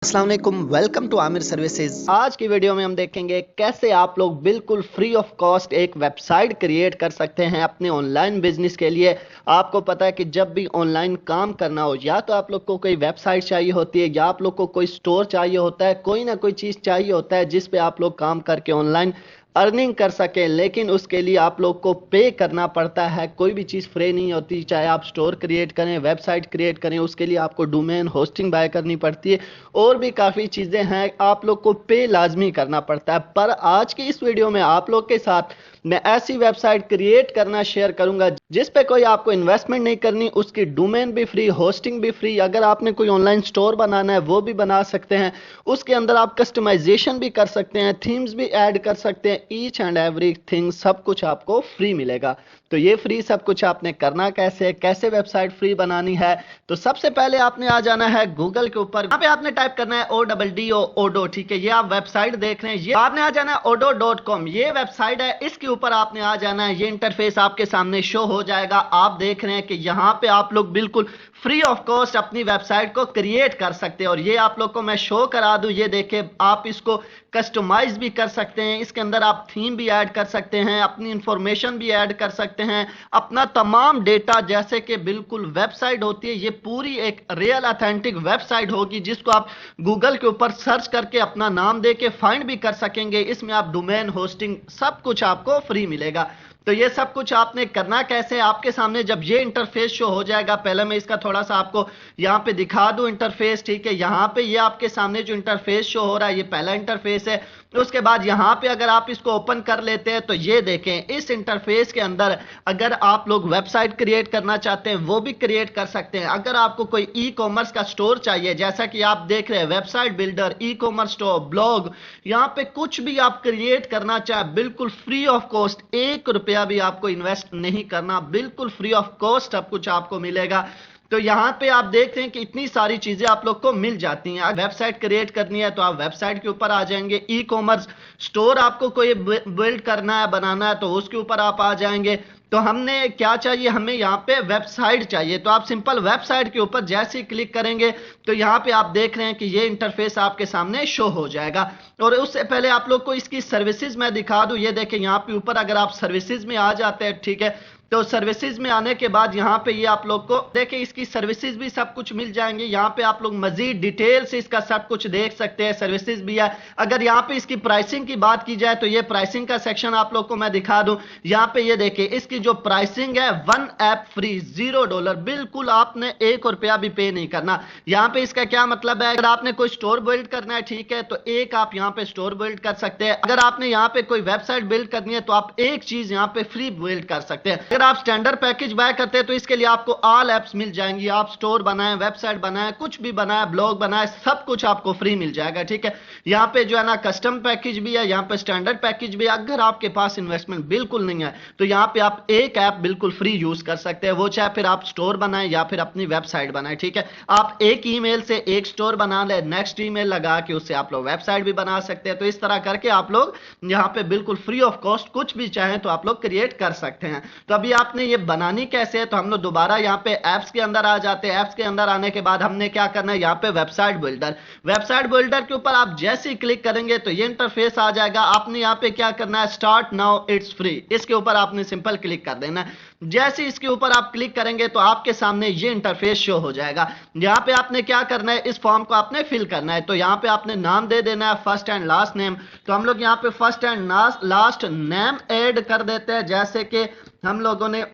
अस्सलाम वालेकुम, welcome to Aamir services. आज की वीडियो में हम देखेंगे कैसे आप लोग बिल्कुल फ्री ऑफ कॉस्ट एक वेबसाइट क्रिएट कर सकते हैं अपने ऑनलाइन बिजनेस के लिए। आपको पता है कि जब भी ऑनलाइन काम करना हो, या तो आप लोग को कोई वेबसाइट चाहिए होती है या आप लोग को कोई स्टोर चाहिए होता है, कोई ना कोई चीज़ चाहिए होता है जिस पे आप लोग काम करके ऑनलाइन अर्निंग कर सकें। लेकिन उसके लिए आप लोग को पे करना पड़ता है, कोई भी चीज़ फ्री नहीं होती। चाहे आप स्टोर क्रिएट करें, वेबसाइट क्रिएट करें, उसके लिए आपको डोमेन होस्टिंग बाय करनी पड़ती है और भी काफ़ी चीज़ें हैं, आप लोग को पे लाजमी करना पड़ता है। पर आज की इस वीडियो में आप लोग के साथ मैं ऐसी वेबसाइट क्रिएट करना शेयर करूंगा जिस पे कोई आपको इन्वेस्टमेंट नहीं करनी, उसकी डोमेन भी फ्री, होस्टिंग भी फ्री। अगर आपने कोई ऑनलाइन स्टोर बनाना है वो भी बना सकते हैं, उसके अंदर आप कस्टमाइजेशन भी कर सकते हैं, थीम्स भी ऐड कर सकते हैं। ईच एंड एवरी थिंग, सब कुछ आपको फ्री मिलेगा। तो ये फ्री सब कुछ आपने करना कैसे वेबसाइट फ्री बनानी है, तो सबसे पहले आपने आ जाना है गूगल के ऊपर। यहाँ पे आपने टाइप करना है ODDO ओडो। ठीक है, ये आप वेबसाइट देख रहे हैं, ये आपने आ जाना है odo.com। ये वेबसाइट है, इसके ऊपर आपने आ जाना है। ये इंटरफेस आपके सामने शो हो जाएगा। आप देख रहे हैं कि यहाँ पे आप लोग बिल्कुल फ्री ऑफ कॉस्ट अपनी वेबसाइट को क्रिएट कर सकते हैं। और ये आप लोग को मैं शो करा दूं, ये देखे, आप इसको कस्टमाइज भी कर सकते हैं, इसके अंदर आप थीम भी ऐड कर सकते हैं, अपनी इंफॉर्मेशन भी ऐड कर सकते हैं, अपना तमाम डेटा, जैसे कि बिल्कुल वेबसाइट होती है, ये पूरी एक रियल ऑथेंटिक वेबसाइट होगी जिसको आप गूगल के ऊपर सर्च करके अपना नाम दे के फाइंड भी कर सकेंगे। इसमें आप डोमेन होस्टिंग सब कुछ आपको फ्री मिलेगा। तो ये सब कुछ आपने करना कैसे, आपके सामने जब ये इंटरफेस शो हो जाएगा, पहले मैं इसका थोड़ा सा आपको यहाँ पे दिखा दूं इंटरफेस। ठीक है, यहाँ पे ये आपके सामने जो इंटरफेस शो हो रहा है, ये पहला इंटरफेस है। उसके बाद यहाँ पे अगर आप इसको ओपन कर लेते हैं तो ये देखें, इस इंटरफेस के अंदर अगर आप लोग वेबसाइट क्रिएट करना चाहते हैं वो भी क्रिएट कर सकते हैं। अगर आपको कोई ई कॉमर्स का स्टोर चाहिए, जैसा कि आप देख रहे हैं, website builder, e commerce store, blog, यहाँ पे कुछ भी आप क्रिएट करना चाहे बिल्कुल फ्री ऑफ कॉस्ट, 1 रुपया भी आपको इन्वेस्ट नहीं करना, बिल्कुल फ्री ऑफ कॉस्ट सब कुछ आपको मिलेगा। तो यहाँ पे आप देख रहे हैं कि इतनी सारी चीजें आप लोग को मिल जाती हैं। वेबसाइट क्रिएट करनी है तो आप वेबसाइट के ऊपर आ जाएंगे। ई कॉमर्स स्टोर आपको कोई बिल्ड करना है, बनाना है, तो उसके ऊपर आप आ जाएंगे। तो हमने क्या चाहिए, हमें यहाँ पे वेबसाइट चाहिए, तो आप सिंपल वेबसाइट के ऊपर जैसे ही क्लिक करेंगे तो यहाँ पे आप देख रहे हैं कि ये इंटरफेस आपके सामने शो हो जाएगा। और उससे पहले आप लोग को इसकी सर्विसेज मैं दिखा दूं। ये देखें, यहाँ पे ऊपर अगर आप सर्विसेज में आ जाते हैं, ठीक है, तो सर्विसेज में आने के बाद यहाँ पे ये आप लोग को देखें, इसकी सर्विसेज भी सब कुछ मिल जाएंगे। यहाँ पे आप लोग मजीद डिटेल से इसका सब कुछ देख सकते हैं, सर्विसेज भी है। अगर यहाँ पे इसकी प्राइसिंग की बात की जाए तो ये प्राइसिंग का सेक्शन आप लोग को मैं दिखा दूं। यहाँ पे ये देखिए, इसकी जो प्राइसिंग है, 1 ऐप फ्री, $0, बिल्कुल आपने 1 रुपया भी पे नहीं करना। यहाँ पे इसका क्या मतलब है, अगर आपने कोई स्टोर बिल्ड करना है, ठीक है, तो एक आप यहाँ पे स्टोर बिल्ड कर सकते हैं। अगर आपने यहाँ पे कोई वेबसाइट बिल्ड करनी है तो आप एक चीज यहाँ पे फ्री बिल्ड कर सकते हैं। अगर आप स्टैंडर्ड पैकेज बाय करते हैं तो इसके लिए आपको ऑल एप्स मिल जाएंगी। आप स्टोर बनाएं, वेबसाइट बनाएं, कुछ भी बनाएं, ब्लॉग बनाएं, सब कुछ आपको फ्री मिल जाएगा। ठीक है, यहाँ पे जो है ना कस्टम पैकेज भी है, यहाँ पे स्टैंडर्ड पैकेज भी है। अगर आपके पास इन्वेस्टमेंट बिल्कुल नहीं है तो यहाँ पे आप एक ऐप बिल्कुल फ्री यूज कर सकते हैं, वो चाहे फिर आप स्टोर बनाएं या फिर अपनी वेबसाइट बनाएं। ठीक है, आप एक ईमेल से एक स्टोर बना ले, नेक्स्ट ईमेल लगा के उससे आप लोग वेबसाइट भी बना सकते हैं। तो इस तरह करके आप लोग यहाँ पे बिल्कुल फ्री ऑफ कॉस्ट कुछ भी चाहें तो आप लोग क्रिएट कर सकते हैं। तो अभी आपने ये बनानी कैसे है, तो हम लोग दोबारा यहाँ पे एप्स के अंदर आ जाते हैं। एप्स के अंदर आने के बाद हमने क्या करना है, यहाँ पे वेबसाइट बिल्डर, वेबसाइट बिल्डर के ऊपर आप जैसे ही क्लिक करेंगे तो ये इंटरफेस आ जाएगा। आपने यहाँ पे क्या करना है, स्टार्ट नाउ इट्स फ्री, इसके ऊपर आपने सिंपल क्लिक कर देना है। जैसे इसके ऊपर आप क्लिक करेंगे तो आपके सामने ये इंटरफेस शो हो जाएगा। यहाँ पे आपने क्या करना है, इस फॉर्म को आपने फिल करना है। तो यहाँ पे आपने नाम दे देना है, फर्स्ट एंड लास्ट नेम। तो हम लोग यहाँ पे first and last name add कर देते हैं, जैसे कि हम लोगों ने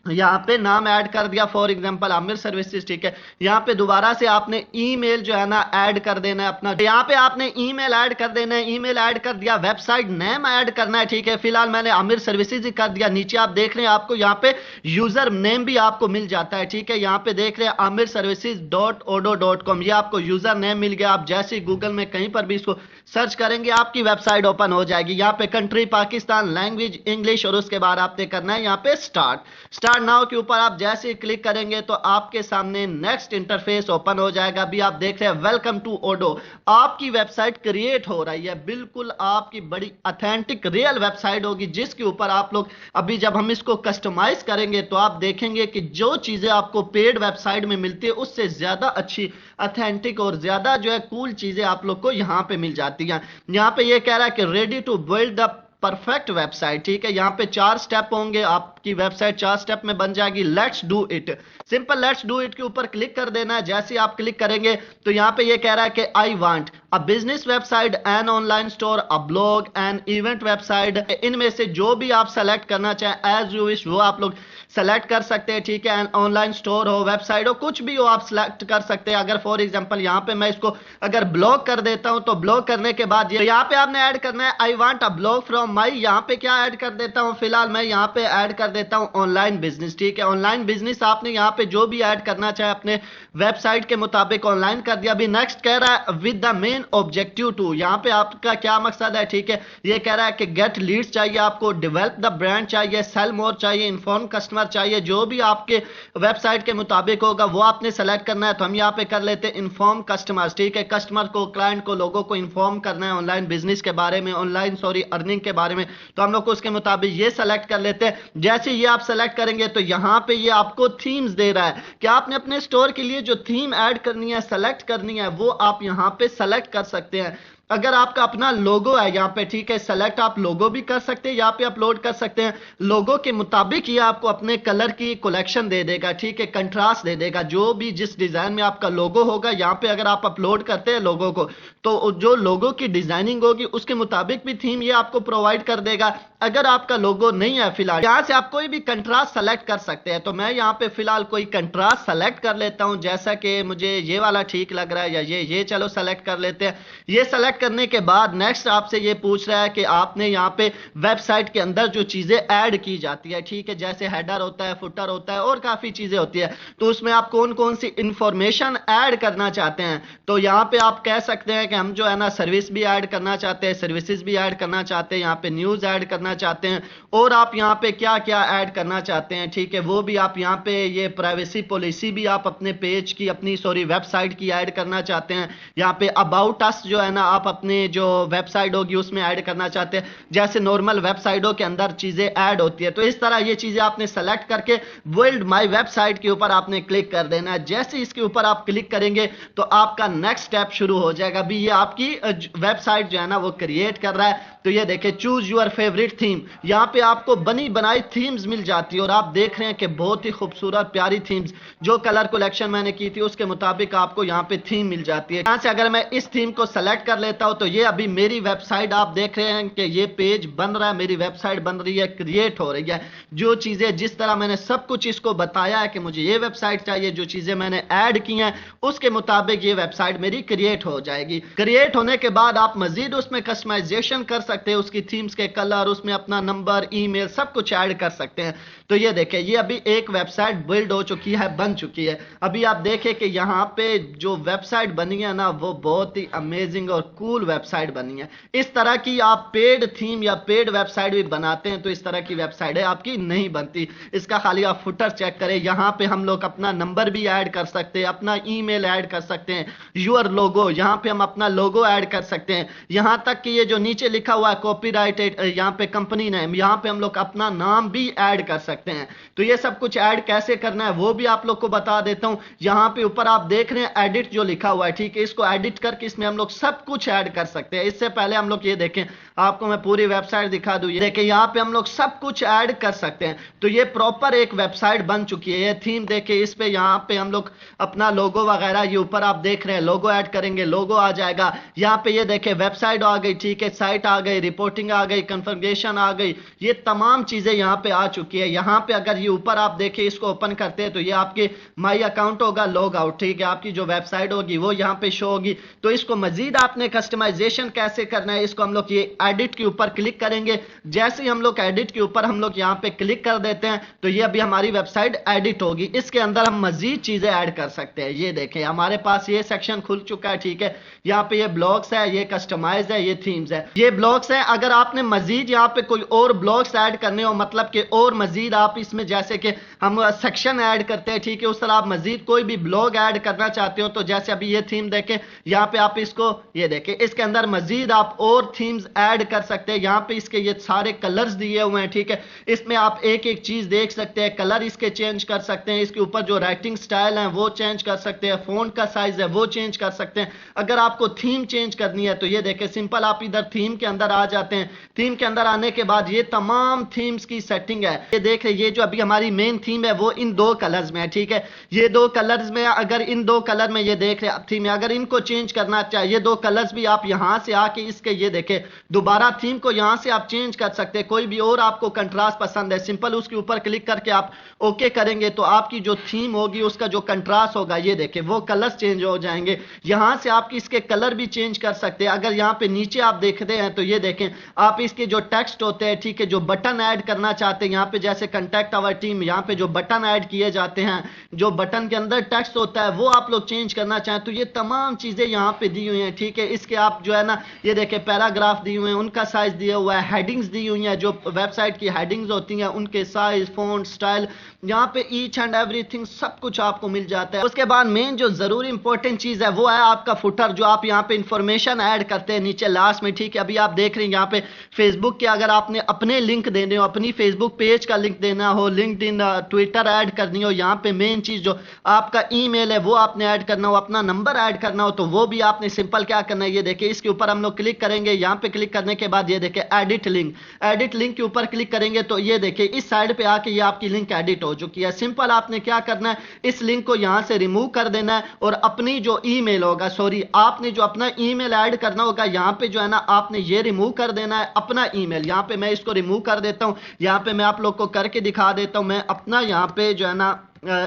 यहाँ पे नाम ऐड कर दिया, फॉर एग्जांपल आमिर सर्विसेज। ठीक है, यहाँ पे दोबारा से आपने ईमेल जो है ना ऐड कर देना है अपना, यहाँ पे आपने ईमेल ऐड कर देना है। ईमेल ऐड कर दिया, वेबसाइट नेम ऐड करना है। ठीक है, फिलहाल मैंने आमिर सर्विसेज ही कर दिया। नीचे आप देख रहे हैं, आपको यहाँ पे यूजर नेम भी आपको मिल जाता है। ठीक है, यहाँ पे देख रहे हैं amirservices.odo.com, ये आपको यूजर नेम मिल गया। आप जैसे ही गूगल में कहीं पर भी इसको सर्च करेंगे आपकी वेबसाइट ओपन हो जाएगी। यहाँ पे कंट्री पाकिस्तान, लैंग्वेज इंग्लिश, और उसके बाद आपने करना है यहाँ पे स्टार्ट स्टार्ट नाउ के ऊपर आप जैसे ही क्लिक करेंगे तो आपके सामने नेक्स्ट इंटरफेस ओपन हो जाएगा। अभी आप देख रहे हैं वेलकम टू ओडो, आपकी वेबसाइट क्रिएट हो रही है। बिल्कुल आपकी बड़ी ऑथेंटिक रियल वेबसाइट होगी जिसके ऊपर आप लोग अभी जब हम इसको कस्टमाइज करेंगे तो आप देखेंगे कि जो चीजें आपको पेड वेबसाइट में मिलती है उससे ज्यादा अच्छी, ऑथेंटिक और ज्यादा जो है कूल चीजें आप लोग को यहां पे मिल जाती हैं। यहां पे ये कह रहा है कि ready to build the perfect website, ठीक है। यहां पे 4 स्टेप होंगे, आपकी वेबसाइट 4 स्टेप में बन जाएगी। Let's do it, simple let's do it के ऊपर क्लिक कर देना है। जैसे आप क्लिक करेंगे तो यहां पे ये कह रहा है कि I want a business website, an online store, a blog, an event website. इनमें से जो भी आप सेलेक्ट करना चाहें एज यू विश वो आप लोग सेलेक्ट कर सकते हैं, ठीक है। ऑनलाइन स्टोर हो, वेबसाइट हो, कुछ भी हो आप सेलेक्ट कर सकते हैं। अगर फॉर एग्जांपल यहां पे मैं इसको अगर ब्लॉग कर देता हूं तो ब्लॉग करने के बाद यहां पे आपने ऐड करना है I want a blog from my. यहां पे क्या ऐड कर देता हूं, फिलहाल मैं यहां पे ऐड कर देता हूं ऑनलाइन बिजनेस, ठीक है। ऑनलाइन बिजनेस आपने यहां पे जो भी ऐड करना चाहे अपने वेबसाइट के मुताबिक ऑनलाइन कर दिया। अभी नेक्स्ट कह रहा है with the main objective to, यहां पे आपका क्या मकसद है, ठीक है। ये कह रहा है कि गेट लीड्स चाहिए आपको, डेवलप द ब्रांड चाहिए, सेल मोर चाहिए, इन्फॉर्म कस्टमर चाहिए। जो भी आपके वेबसाइट के मुताबिक होगा वो आपने सेलेक्ट करना है। तो हम यहां पे कर लेते हैं इन्फॉर्म कस्टमर्स, ठीक है। कस्टमर को, क्लाइंट को, लोगों को इन्फॉर्म करना है ऑनलाइन बिजनेस के बारे में, ऑनलाइन अर्निंग के बारे में। तो हम लोग को उसके मुताबिक ये सेलेक्ट कर लेते हैं। जैसे ये आप सेलेक्ट करेंगे तो यहां पे ये आपको थीम्स दे रहा है कि आपने अपने स्टोर के लिए जो थीम ऐड करनी है, सेलेक्ट करनी है, वो आप यहां पे सेलेक्ट कर सकते हैं। अगर आपका अपना लोगो है यहाँ पे, ठीक है, सेलेक्ट आप लोगो भी कर सकते हैं, यहाँ पे अपलोड कर सकते हैं। लोगो के मुताबिक ये आपको अपने कलर की कलेक्शन दे देगा, ठीक है, कंट्रास्ट दे देगा। जो भी जिस डिजाइन में आपका लोगो होगा यहाँ पे अगर आप अपलोड करते हैं लोगो को तो जो लोगो की डिजाइनिंग होगी उसके मुताबिक भी थीम ये आपको प्रोवाइड कर देगा। अगर आपका लोगो नहीं है फिलहाल, यहां से आप कोई भी कंट्रास्ट सेलेक्ट कर सकते हैं। तो मैं यहाँ पे फिलहाल कोई कंट्रास्ट सेलेक्ट कर लेता हूं, जैसा कि मुझे ये वाला ठीक लग रहा है, या ये चलो सेलेक्ट कर लेते हैं। ये सेलेक्ट करने के बाद नेक्स्ट आपसे ये पूछ रहा है कि आपने यहाँ पे वेबसाइट के अंदर जो चीजें ऐड की जाती है, ठीक है, जैसे हेडर होता है, फुटर होता है और काफी चीजें होती है, तो उसमें आप कौन कौन सी इंफॉर्मेशन ऐड करना चाहते हैं। तो यहाँ पे आप कह सकते हैं कि हम जो है ना सर्विस भी ऐड करना चाहते हैं, सर्विसेज भी ऐड करना चाहते हैं, यहाँ पे न्यूज ऐड करना चाहते हैं, और आप यहाँ पे क्या क्या ऐड करना चाहते हैं, ठीक है, वो भी आप यहाँ पे ये प्राइवेसी पॉलिसी भी आप अपने पेज की, अपनी वेबसाइट की ऐड करना चाहते हैं। यहाँ पे अबाउट अस जो है ना आप अपने जो वेबसाइट होगी उसमें ऐड करना चाहते हैं, जैसे नॉर्मल वेबसाइटों के अंदर चीजें ऐड होती है। तो इस तरह ये चीजें आपने सेलेक्ट करके बिल्ड माय वेबसाइट के ऊपर आपने क्लिक कर देना है। जैसे इसके ऊपर आप क्लिक करेंगे तो आपका नेक्स्ट स्टेप शुरू हो जाएगा। अभी ये आपकी वेबसाइट जो है ना वो क्रिएट कर रहा है। तो ये देखें चूज योर फेवरेट थीम, यहां पे आपको बनी बनाई थीम्स मिल जाती है और आप देख रहे हैं कि बहुत ही खूबसूरत प्यारी थीम्स, जो कलर कलेक्शन मैंने की थी उसके मुताबिक आपको यहां पे थीम मिल जाती है। यहां से अगर मैं इस थीम को सेलेक्ट कर लेता हूं तो ये अभी मेरी वेबसाइट आप देख रहे हैं कि ये पेज बन रहा है, मेरी वेबसाइट बन रही है, क्रिएट हो रही है। जो चीजें जिस तरह मैंने सब कुछ इसको बताया है कि मुझे ये वेबसाइट चाहिए, जो चीजें मैंने ऐड की हैं उसके मुताबिक ये वेबसाइट मेरी क्रिएट हो जाएगी। क्रिएट होने के बाद आप मजीद उसमें कस्टमाइजेशन कर सकते हैं, उसकी थीम्स के कलर, उसमें अपना नंबर, ईमेल, सब कुछ ऐड कर सकते हैं। तो ये देखें ये अभी एक वेबसाइट बिल्ड हो चुकी है, बन चुकी है। अभी आप देखें कि यहाँ पे जो वेबसाइट बनी है ना वो बहुत ही अमेजिंग और कूल वेबसाइट बनी है। इस तरह की आप पेड थीम या पेड वेबसाइट भी बनाते हैं तो इस तरह की वेबसाइट आपकी नहीं बनती। इसका खाली आप फुटर चेक करें, यहाँ पे हम लोग अपना नंबर भी ऐड कर सकते हैं, अपना ईमेल ऐड कर सकते हैं, यूर लोगो, यहाँ पे हम अपना लोगो ऐड कर सकते हैं, यहाँ तक कि ये जो नीचे लिखा हुआ है कॉपीराइटेड, यहाँ पे कंपनी नेम, यहाँ पे हम लोग अपना नाम भी ऐड कर सकते हैं। तो ये सब कुछ ऐड कैसे करना है वो भी आप लोग को बता देता हूं। यहाँ पे ऊपर आप देख रहे हैं एडिट जो लिखा हुआ है, ठीक है, इसको एडिट करके इसमें हम लोग सब कुछ ऐड कर सकते हैं। इससे पहले हम लोग ये देखें, आपको मैं पूरी वेबसाइट दिखा दूं, ये देखें यहाँ पे हम लोग सब कुछ ऐड कर सकते हैं। तो ये प्रॉपर एक वेबसाइट बन चुकी है। ये थीम देखे, इस पे यहाँ पे हम लोग अपना लोगो वगैरह, ये ऊपर आप देख रहे हैं लोगो ऐड करेंगे, लोगो आ जाएगा। यहाँ पे ये देखें वेबसाइट आ गई, ठीक है, साइट आ गई, रिपोर्टिंग आ गई, कंफर्मेशन आ गई, ये तमाम चीजें यहाँ पे आ चुकी है। यहाँ पे अगर ये ऊपर आप देखिए इसको ओपन करते हैं तो ये आपके माई अकाउंट होगा, लॉग आउट, ठीक है, आपकी जो वेबसाइट होगी वो यहाँ पे शो होगी। तो इसको मजीद आपने कस्टमाइजेशन कैसे करना है, इसको हम लोग ये एडिट के ऊपर क्लिक करेंगे। जैसे ही हम लोग एडिट के ऊपर हम लोग यहाँ पे क्लिक कर देते हैं तो ये अभी हमारी वेबसाइट एडिट होगी। इसके अंदर हम मजीद चीजें ऐड कर सकते हैं। ये देखें हमारे पास ये सेक्शन खुल चुका है, ठीक है, यहाँ पे ये ब्लॉग्स है, ये कस्टमाइज है, ये थीम्स है, ये ब्लॉग्स है। अगर आपने मजीद यहाँ पे कोई और ब्लॉग्स ऐड करने हो, मतलब कि और मजीद आप इसमें जैसे कि हम सेक्शन ऐड करते हैं, ठीक है, उस तरह आप मजीद कोई भी ब्लॉग ऐड करना चाहते हो तो जैसे अभी ये थीम देखें, यहाँ पे आप इसको ये देखें, इसके अंदर मजीद आप और थीम्स ऐड कर सकते हैं। यहाँ पे इसके ये सारे कलर्स दिए हुए हैं, ठीक है, इसमें आप एक एक चीज देख सकते हैं, कलर इसके चेंज कर सकते हैं, इसके ऊपर जो राइटिंग स्टाइल है वो चेंज कर सकते हैं, फोन का साइज है वो चेंज कर सकते हैं। अगर आपको थीम चेंज करनी है तो ये देखें, सिंपल आप इधर थीम के अंदर आ जाते हैं। थीम के अंदर आने के बाद ये तमाम थीम्स की सेटिंग है, ये देख रहे, ये जो अभी हमारी मेन थीम है वो इन दो कलर्स में है, ठीक है, ये दो कलर्स में, अगर इन दो कलर में ये देख रहे थीम में, अगर इनको चेंज करना चाहिए दो कलर्स भी आप यहां से आके इसके ये देखें दोबारा थीम को यहां से आप चेंज कर सकते हैं। कोई भी और आपको कंट्रास्ट पसंद है, सिंपल उसके ऊपर क्लिक करके आप ओके करेंगे तो आपकी जो थीम होगी उसका जो कंट्रास्ट होगा ये देखें वो कलर्स चेंज हो जाएंगे। यहां से आप इसके कलर भी चेंज कर सकते हैं। अगर यहां पे नीचे आप देखते हैं तो ये देखें आप इसके जो टेक्स्ट होते हैं, ठीक है, जो बटन ऐड करना चाहते हैं, यहां पे जैसे कांटेक्ट आवर टीम, यहां पे जो बटन ऐड किए जाते हैं, जो बटन के अंदर टेक्स्ट होता है वो आप लोग चेंज करना चाहें तो ये तमाम चीजें यहां पे दी हुई हैं, ठीक है। इसके आप जो है ना ये देखें पैराग्राफ दी हुए हैं, उनका साइज दिया हुआ है, हेडिंग्स दी हुई हैं, जो वेबसाइट की हेडिंग्स होती हैं उनके साइज, फॉन्ट, स्टाइल, यहाँ पे ईच एंड एवरीथिंग सब कुछ आपको मिल जाता है। उसके बाद मेन जो जरूरी इंपॉर्टेंट चीज है वो है आपका फुटर, जो आप यहाँ पे इंफॉर्मेशन ऐड करते हैं नीचे लास्ट में, ठीक है। अभी आप देख रहे हैं यहाँ पे फेसबुक के, अगर आपने अपने लिंक देने हो, अपनी फेसबुक पेज का लिंक देना हो, लिंक्डइन, ट्विटर ऐड करनी हो, यहाँ पे मेन चीज जो आपका ईमेल है वो आपने ऐड करना हो, अपना नंबर ऐड करना हो तो वो भी आपने सिंपल क्या करना है, ये देखिए इसके ऊपर हम लोग क्लिक करेंगे। यहाँ पे क्लिक करने के बाद ये देखिए एडिट लिंक, एडिट लिंक के ऊपर क्लिक करेंगे तो ये देखिए इस साइड पे आके ये आपकी लिंक एडिट हो चुकी है। सिंपल आपने क्या करना है, इस लिंक को यहां से रिमूव कर देना है और अपनी जो ईमेल होगा, सॉरी, आपने जो अपना ईमेल ऐड करना होगा यहाँ पे जो है ना आपने ये रिमूव कर देना है अपना ईमेल। यहाँ पे मैं इसको रिमूव कर देता हूं, यहाँ पे मैं आप लोग को करके दिखा देता हूं। मैं अपना यहाँ पे जो है ना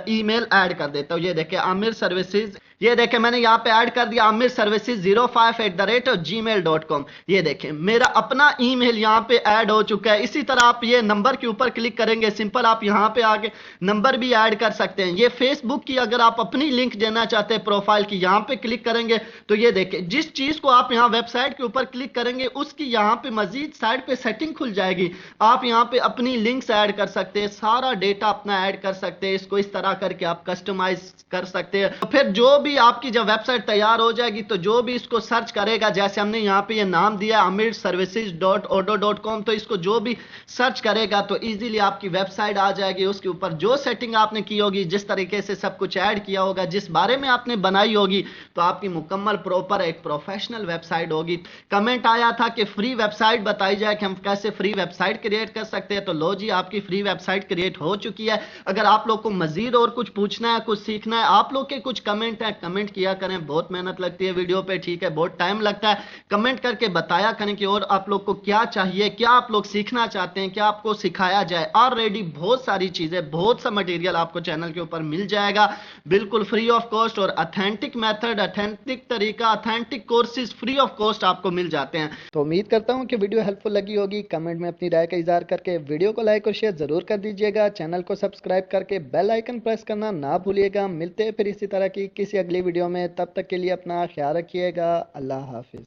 ईमेल ऐड कर देता हूं। ये देखिए आमिर सर्विसेज, ये देखें मैंने यहाँ पे ऐड कर दिया आमिर सर्विसेज 05@gmail.com। ये देखें मेरा अपना ईमेल यहाँ पे ऐड हो चुका है। इसी तरह आप ये नंबर के ऊपर क्लिक करेंगे, सिंपल आप यहाँ पे आके नंबर भी ऐड कर सकते हैं। ये फेसबुक की अगर आप अपनी लिंक देना चाहते हैं प्रोफाइल की, यहाँ पे क्लिक करेंगे तो ये देखें जिस चीज को आप यहाँ वेबसाइट के ऊपर क्लिक करेंगे उसकी यहाँ पे मजीद साइड पे सेटिंग खुल जाएगी। आप यहाँ पे अपनी लिंक्स ऐड कर सकते हैं, सारा डेटा अपना ऐड कर सकते हैं, इसको इस तरह करके आप कस्टमाइज कर सकते हैं। तो फिर जो भी आपकी जब वेबसाइट तैयार हो जाएगी तो जो भी इसको सर्च करेगा, जैसे हमने यहाँ पे ये नाम दिया आमिर services.odoo.com, तो इसको जो भी सर्च करेगा तो इजीली आपकी वेबसाइट आ जाएगी। उसके ऊपर जो सेटिंग आपने की होगी, जिस तरीके से सब कुछ ऐड किया होगा, जिस बारे में आपने बनाई होगी, तो आपकी मुकम्मल प्रॉपर एक प्रोफेशनल वेबसाइट होगी। कमेंट आया था कि फ्री वेबसाइट बताई जाए कि हम कैसे फ्री वेबसाइट क्रिएट कर सकते हैं, तो लो जी आपकी फ्री वेबसाइट क्रिएट हो चुकी है। अगर आप लोग को मजीद और कुछ पूछना है, कुछ सीखना है, आप लोग के कुछ कमेंट है, कमेंट किया करें। बहुत मेहनत लगती है वीडियो पे, ठीक है, बहुत टाइम लगता है। कमेंट करके बताया करें कि और आप लोग को क्या चाहिए, क्या आप लोग सीखना चाहते हैं, क्या आपको सिखाया जाए। ऑलरेडी बहुत सारी चीजें, बहुत सा मटेरियल आपको चैनल के ऊपर मिल जाएगा बिल्कुल फ्री ऑफ कॉस्ट, और अथेंटिक मेथड, अथेंटिक तरीका, authentic courses free of cost आपको मिल जाते हैं। तो उम्मीद करता हूं कि वीडियो हेल्पफुल लगी होगी। कमेंट में अपनी राय का इजहार करके वीडियो को लाइक और शेयर जरूर कर दीजिएगा। चैनल को सब्सक्राइब करके बेल आइकन प्रेस करना ना भूलिएगा। मिलते हैं फिर इसी तरह की किसी अगली वीडियो में, तब तक के लिए अपना ख्याल रखिएगा। अल्लाह हाफिज।